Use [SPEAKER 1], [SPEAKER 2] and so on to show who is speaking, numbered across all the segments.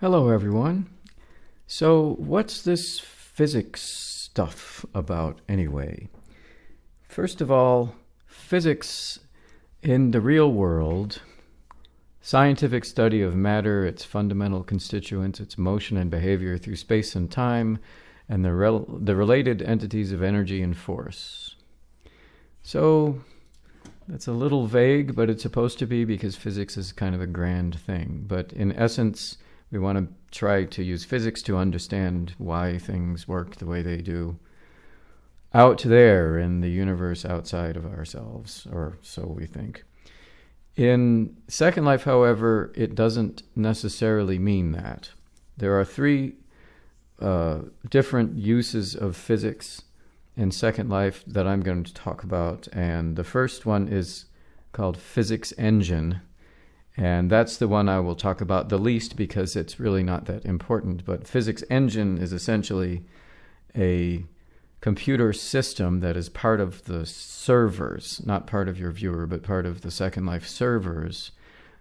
[SPEAKER 1] Hello, everyone. So, what's this physics stuff about anyway? First of all, physics in the real world, scientific study of matter, its fundamental constituents, its motion and behavior through space and time, and the related entities of energy and force. So, that's a little vague, but it's supposed to be because physics is kind of a grand thing. But in essence, we want to try to use physics to understand why things work the way they do out there in the universe outside of ourselves, or so we think. In Second Life, however, it doesn't necessarily mean that. There are three different uses of physics in Second Life that I'm going to talk about, and the first one is called Physics Engine. And that's the one I will talk about the least because it's really not that important. But Physics Engine is essentially a computer system that is part of the servers, not part of your viewer, but part of the Second Life servers,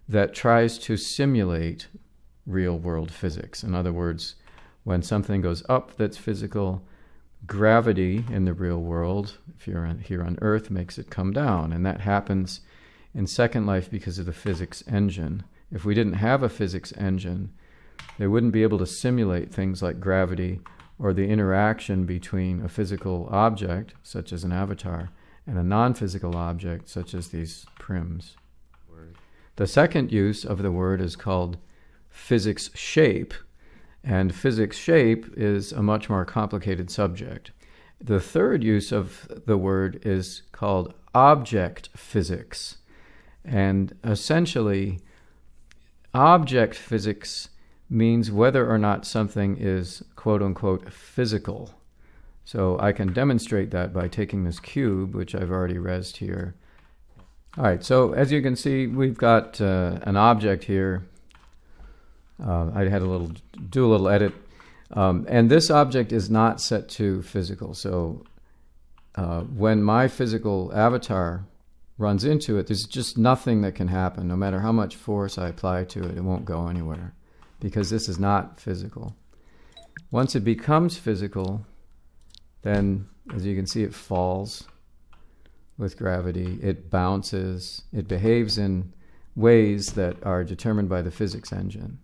[SPEAKER 1] that tries to simulate real-world physics. In other words, when something goes up that's physical, gravity in the real world, if you're here on Earth, makes it come down. And that happens in Second Life because of the physics engine. If we didn't have a physics engine, they wouldn't be able to simulate things like gravity or the interaction between a physical object, such as an avatar, and a non-physical object, such as these prims. The second use of the word is called physics shape, and physics shape is a much more complicated subject. The third use of the word is called object physics. And essentially, object physics means whether or not something is quote-unquote physical. So I can demonstrate that by taking this cube, which I've already resed here. All right, so as you can see, we've got an object here. I had do a little edit. And this object is not set to physical. So when my physical avatar runs into it, there's just nothing that can happen. No matter how much force I apply to it, it won't go anywhere because this is not physical. Once it becomes physical, then, as you can see, it falls with gravity. It bounces. It behaves in ways that are determined by the physics engine.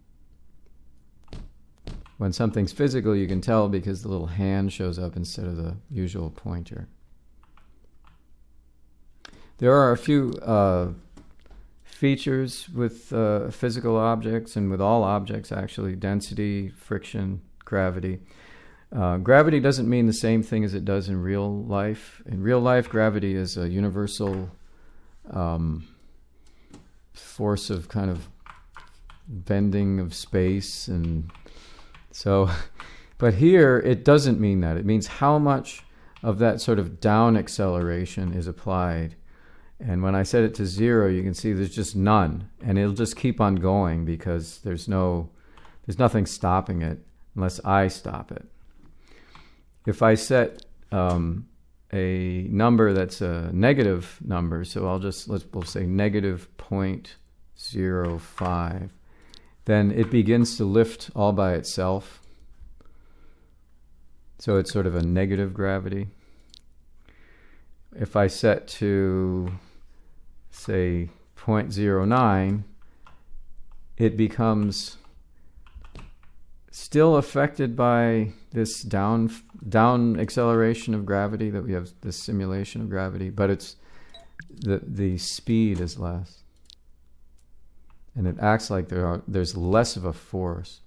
[SPEAKER 1] When something's physical, you can tell because the little hand shows up instead of the usual pointer. There are a few features with physical objects and with all objects, actually: density, friction, gravity. Gravity doesn't mean the same thing as it does in real life. In real life, gravity is a universal force of kind of bending of space. And so, but here it doesn't mean that. It means how much of that sort of down acceleration is applied. And when I set it to 0, you can see there's just none. And it'll just keep on going because there's nothing stopping it unless I stop it. If I set a number that's a negative number, so we'll say negative 0.05, then it begins to lift all by itself. So it's sort of a negative gravity. If I set to, say, 0.09, it becomes still affected by this down acceleration of gravity, that we have this simulation of gravity, but it's the speed is less. And it acts like there's less of a force.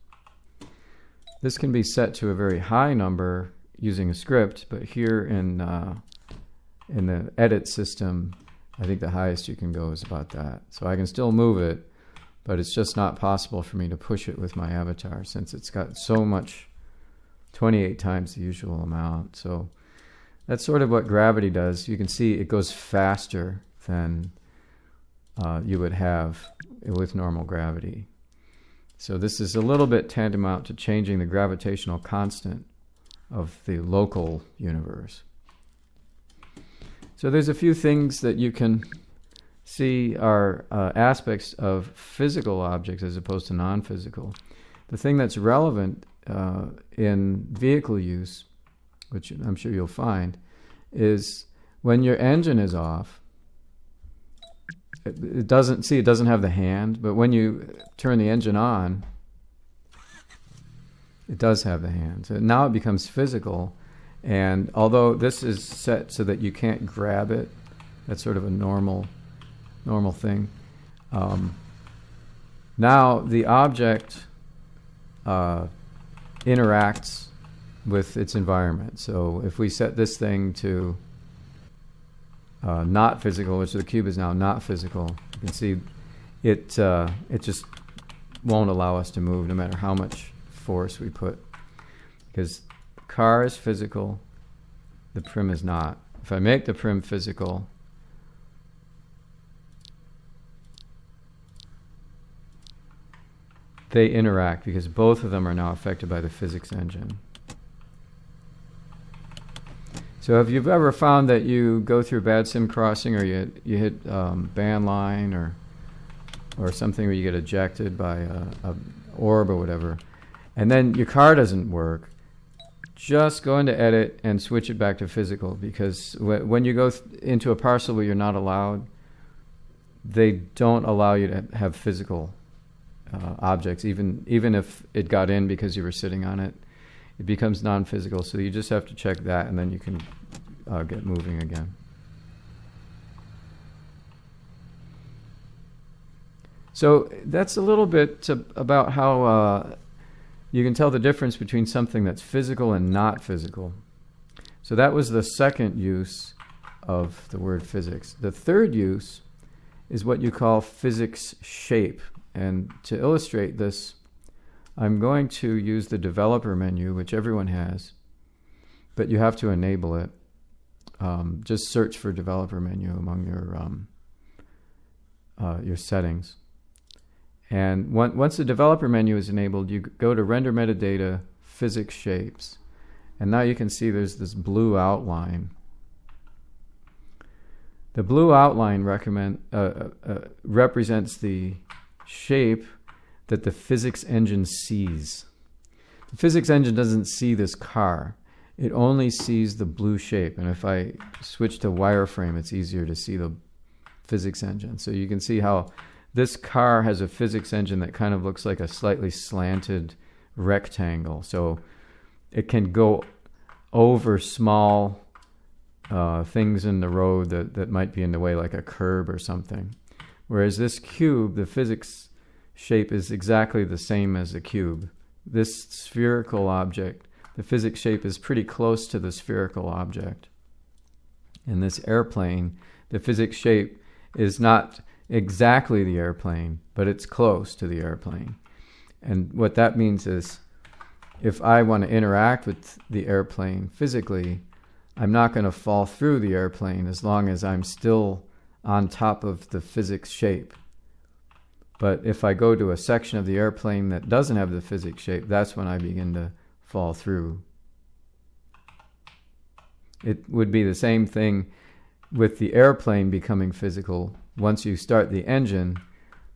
[SPEAKER 1] This can be set to a very high number using a script, but here in the edit system, I think the highest you can go is about that. So I can still move it, but it's just not possible for me to push it with my avatar since it's got so much, 28 times the usual amount. So that's sort of what gravity does. You can see it goes faster than you would have with normal gravity. So this is a little bit tantamount to changing the gravitational constant of the local universe. So there's a few things that you can see are aspects of physical objects as opposed to non-physical. The thing that's relevant in vehicle use, which I'm sure you'll find, is when your engine is off, it doesn't have the hand, but when you turn the engine on, it does have the hand. So now it becomes physical, and although this is set so that you can't grab it, that's sort of a normal thing. Now the object interacts with its environment. So if we set this thing to not physical, which the cube is now not physical, you can see it just won't allow us to move no matter how much force we put, because the car is physical, the prim is not. If I make the prim physical, they interact because both of them are now affected by the physics engine. So if you've ever found that you go through a bad sim crossing, or you hit ban line or something where you get ejected by a orb or whatever, and then your car doesn't work, just go into edit and switch it back to physical, because when you go into a parcel where you're not allowed, they don't allow you to have physical objects, even if it got in because you were sitting on it. It becomes non-physical, so you just have to check that, and then you can get moving again. So that's a little bit about how you can tell the difference between something that's physical and not physical. So that was the second use of the word physics. The third use is what you call physics shape. And to illustrate this, I'm going to use the developer menu, which everyone has, but you have to enable it. Just search for developer menu among your settings. And once the developer menu is enabled, you go to render metadata, physics shapes. And now you can see there's this blue outline. The blue outline represents the shape that the physics engine sees. The physics engine doesn't see this car. It only sees the blue shape. And if I switch to wireframe, it's easier to see the physics engine. So you can see how this car has a physics engine that kind of looks like a slightly slanted rectangle. So it can go over small things in the road that might be in the way, like a curb or something. Whereas this cube, the physics shape is exactly the same as the cube. This spherical object, the physics shape is pretty close to the spherical object. In this airplane, the physics shape is not exactly the airplane, but it's close to the airplane. And what that means is, if I want to interact with the airplane physically, I'm not going to fall through the airplane as long as I'm still on top of the physics shape. But if I go to a section of the airplane that doesn't have the physics shape, that's when I begin to fall through. It would be the same thing with the airplane becoming physical. Once you start the engine,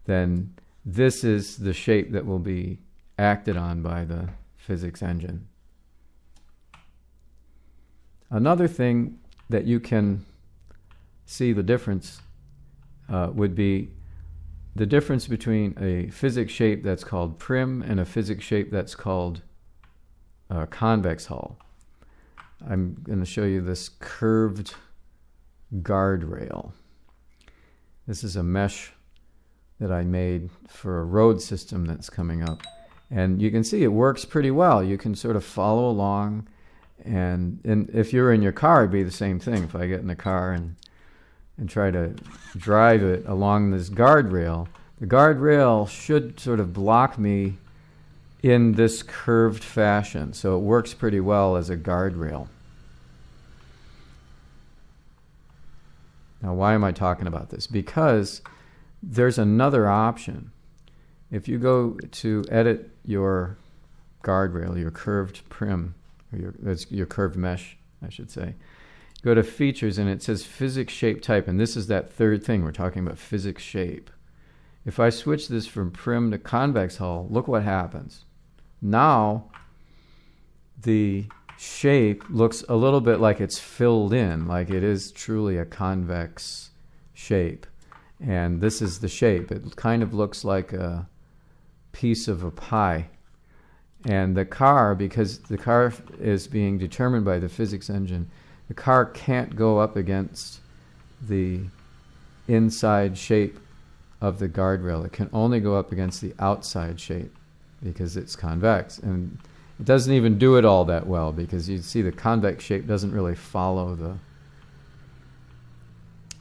[SPEAKER 1] then this is the shape that will be acted on by the physics engine. Another thing that you can see the difference would be the difference between a physics shape that's called prim and a physics shape that's called convex hull. I'm going to show you this curved guardrail. This is a mesh that I made for a road system that's coming up. And you can see it works pretty well. You can sort of follow along. And if you're in your car, it'd be the same thing. If I get in the car and try to drive it along this guardrail, the guardrail should sort of block me in this curved fashion. So it works pretty well as a guardrail. Now, why am I talking about this? Because there's another option. If you go to edit your guardrail, your curved prim, or your curved mesh, I should say, go to features and it says physics shape type, and this is that third thing. We're talking about physics shape. If I switch this from prim to convex hull, look what happens. Now the shape looks a little bit like it's filled in, like it is truly a convex shape. And this is the shape. It kind of looks like a piece of a pie. And the car, because the car is being determined by the physics engine, the car can't go up against the inside shape of the guardrail. It can only go up against the outside shape because it's convex. And it doesn't even do it all that well, because you see the convex shape doesn't really follow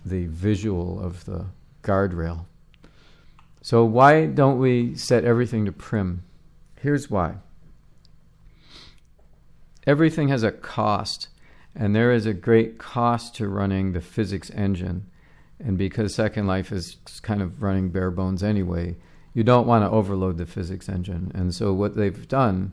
[SPEAKER 1] the visual of the guardrail. So why don't we set everything to prim? Here's why. Everything has a cost, and there is a great cost to running the physics engine. And because Second Life is kind of running bare bones anyway, you don't want to overload the physics engine. And so what they've done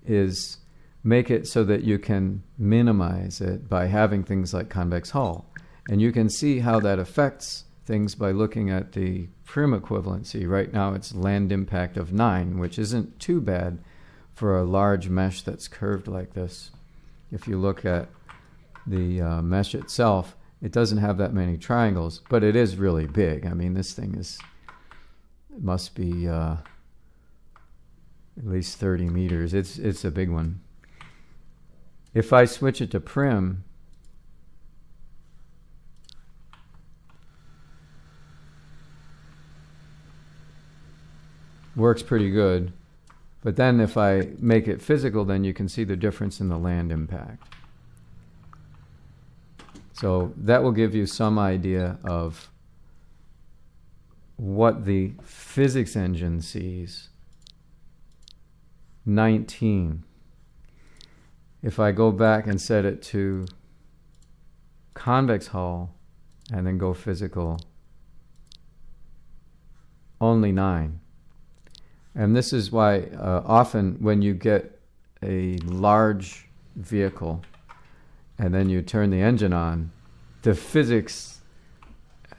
[SPEAKER 1] is make it so that you can minimize it by having things like convex hull. And you can see how that affects things by looking at the prim equivalency. Right now it's land impact of 9, which isn't too bad for a large mesh that's curved like this. If you look at the mesh itself, it doesn't have that many triangles, but it is really big. I mean, this thing must be at least 30 meters. It's a big one. If I switch it to prim, works pretty good. But then if I make it physical, then you can see the difference in the land impact. So that will give you some idea of what the physics engine sees. 19. If I go back and set it to convex hull and then go physical, only 9. And this is why often when you get a large vehicle and then you turn the engine on, the physics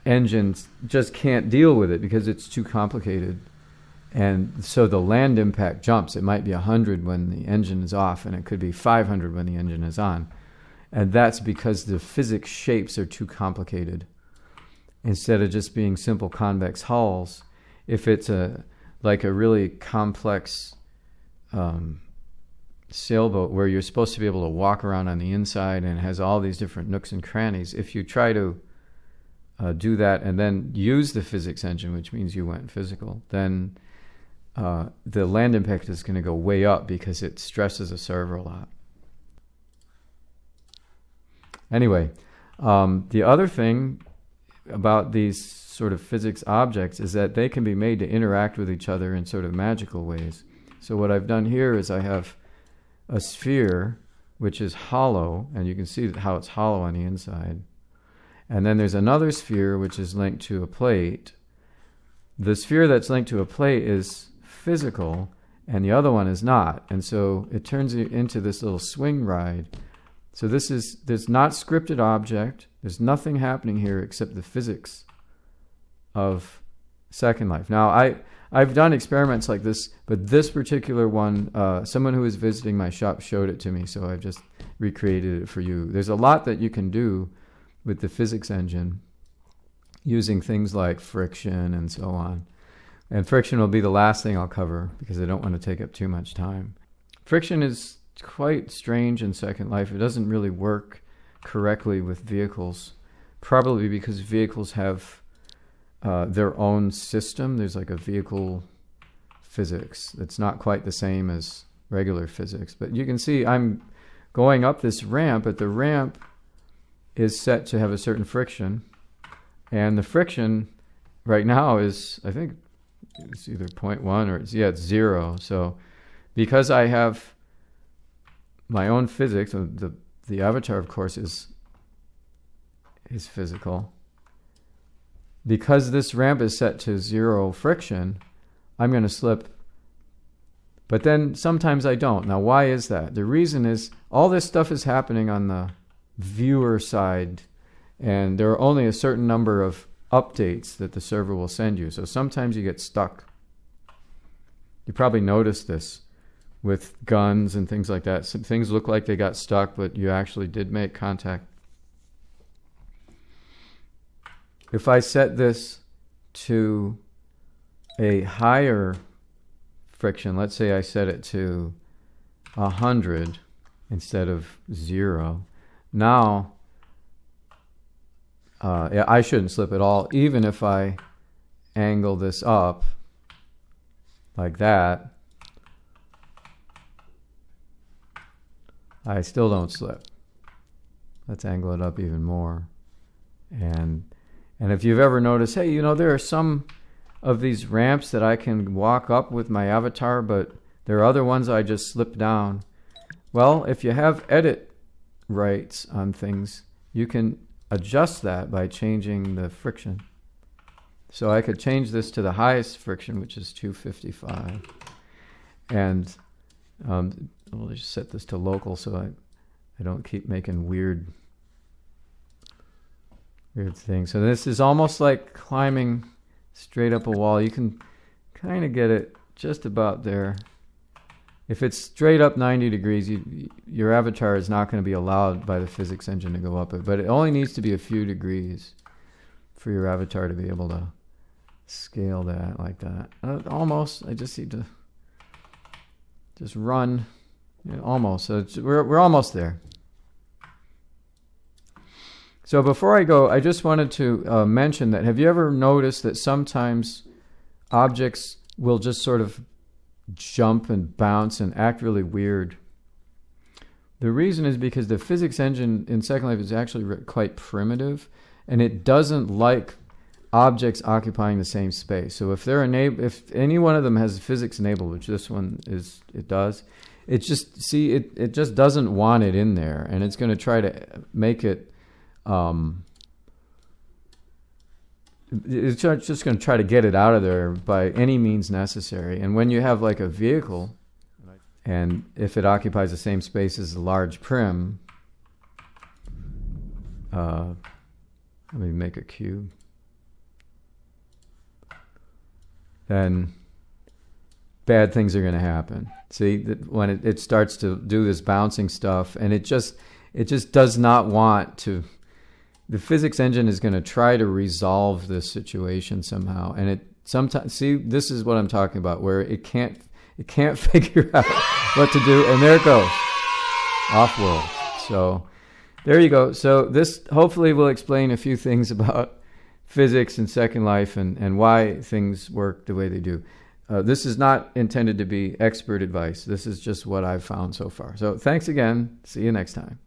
[SPEAKER 1] engine just can't deal with it because it's too complicated. And so the land impact jumps. It might be 100 when the engine is off, and it could be 500 when the engine is on. And that's because the physics shapes are too complicated. Instead of just being simple convex hulls, if it's like a really complex sailboat where you're supposed to be able to walk around on the inside and it has all these different nooks and crannies, if you try to do that and then use the physics engine, which means you went physical, then the land impact is going to go way up because it stresses a server a lot. Anyway, the other thing about these sort of physics objects is that they can be made to interact with each other in sort of magical ways. So what I've done here is I have a sphere which is hollow, and you can see how it's hollow on the inside. And then there's another sphere which is linked to a plate. The sphere that's linked to a plate is physical, and the other one is not. And so it turns it into this little swing ride. So there's not scripted object. There's nothing happening here except the physics of Second Life. Now, I've done experiments like this, but this particular one, someone who was visiting my shop showed it to me, so I've just recreated it for you. There's a lot that you can do with the physics engine using things like friction and so on. And friction will be the last thing I'll cover because I don't want to take up too much time. Friction is quite strange in Second Life. It doesn't really work correctly with vehicles, probably because vehicles have their own system. There's like a vehicle physics that's not quite the same as regular physics. But you can see I'm going up this ramp, but the ramp is set to have a certain friction. And the friction right now is, I think, it's either 0.1 or it's 0. So because I have my own physics, the avatar, of course, is physical. Because this ramp is set to 0 friction, I'm going to slip. But then sometimes I don't. Now, why is that? The reason is all this stuff is happening on the viewer side, and there are only a certain number of updates that the server will send you. So sometimes you get stuck. You probably noticed this with guns and things like that. Some things look like they got stuck, but you actually did make contact. If I set this to a higher friction, let's say I set it to 100 instead of 0, now I shouldn't slip at all. Even if I angle this up like that, I still don't slip. Let's angle it up even more. And if you've ever noticed, hey, you know, there are some of these ramps that I can walk up with my avatar, but there are other ones I just slip down. Well, if you have edit rights on things, you can adjust that by changing the friction. So I could change this to the highest friction, which is 255. And we'll just set this to local so I don't keep making weird things. So this is almost like climbing straight up a wall. You can kind of get it just about there. If it's straight up 90 degrees, your avatar is not going to be allowed by the physics engine to go up it. But it only needs to be a few degrees for your avatar to be able to scale that like that. Almost. I just need to just run. Yeah, almost. So we're almost there. So before I go, I just wanted to mention that, have you ever noticed that sometimes objects will just sort of jump and bounce and act really weird? The reason is because the physics engine in Second Life is actually quite primitive, and it doesn't like objects occupying the same space. So if they're if any one of them has physics enabled, which this one is, it does, it just it just doesn't want it in there, and it's going to try to make it. It's just going to try to get it out of there by any means necessary. And when you have like a vehicle, and if it occupies the same space as a large prim, let me make a cube, then bad things are going to happen. See, when it starts to do this bouncing stuff, and it just does not want to. The physics engine is going to try to resolve this situation somehow, and it sometimes, see, this is what I'm talking about, where it can't figure out what to do, and there it goes, off-world. So there you go. So this hopefully will explain a few things about physics in Second Life and why things work the way they do. This is not intended to be expert advice. This is just what I've found so far. So thanks again. See you next time.